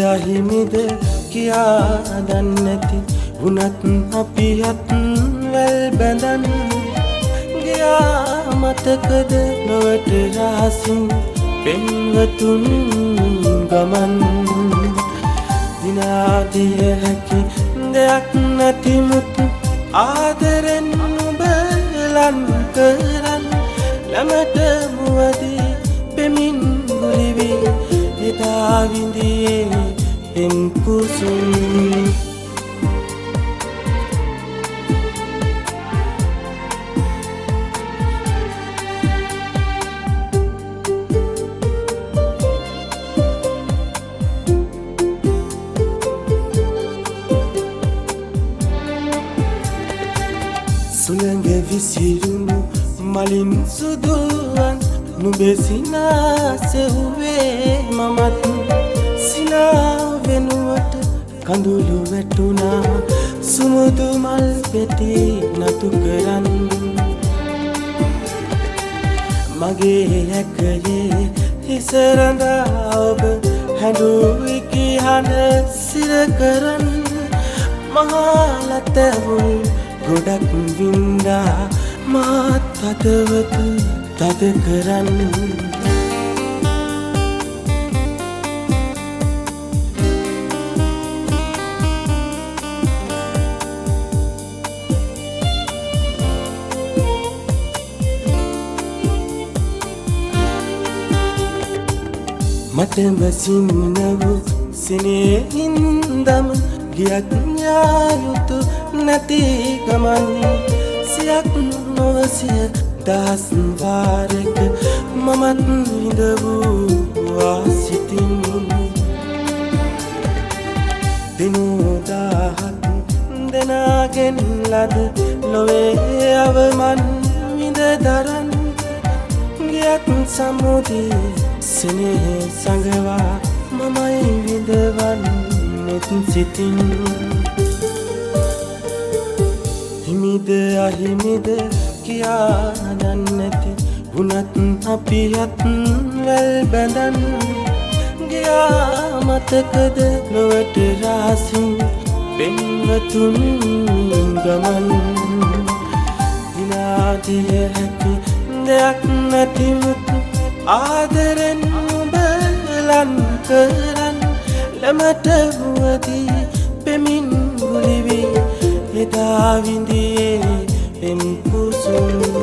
අහිමිද කියා දන්නැති වුණත් අපියත් වැල් බැඳන් ගියා මතකද නොවට රහසින් පෙන්වතුන් ගමන් දිනාදිය හැකි දෙයක් නැතිමුත් ආදරෙන් ඔබ ලන් කරන් ළමට මුවදී පෙමින් ගුලිවි එදා විඳියේ පෙම් කුසුම් සුළඟ විසිරුණු මලින් සුදුවන් නුඹේ සිනාසෙව්වේ මමත් සිනා වෙනුවට කඳුළු වැටුණා සුමුදු මල් පෙති නතු කරන් මගේ හැකයේ හිස රඳා ඔබ හැඬුයි කියහන සිර කරන් මහලතවුන් ගොඩක් වින්දා මාත් හදවත තද කරන්න මටම සින්නවු සිනේහින්දම ගියක් ඥායුතු නැති ගමන් සියක් නොවසිය දහස් වාරක මමත් විඳවූවා සිතින් දිනුදාහත් දෙනාගෙන් ලද ලොවේ අවමන් විඳ දරන් ගියත් සමුදී සෙනෙහ සඟවා මමයි විඳවන්නෙත් සිතින් හිමිද අහිමිද කියා දන්නැති වුණත් අපියත් වැල් බැඳන් ගියා මතකද නොවට රහසින් පෙන්වතුන් ගමන් දිනාදිය හැකි දෙයක් නැතිමුත් ආදරෙන් ඔබ ලන් කරන් ළමට මුවදී පෙමින් ගුලිවි එදා විඳියේ පෙම් කුසුම්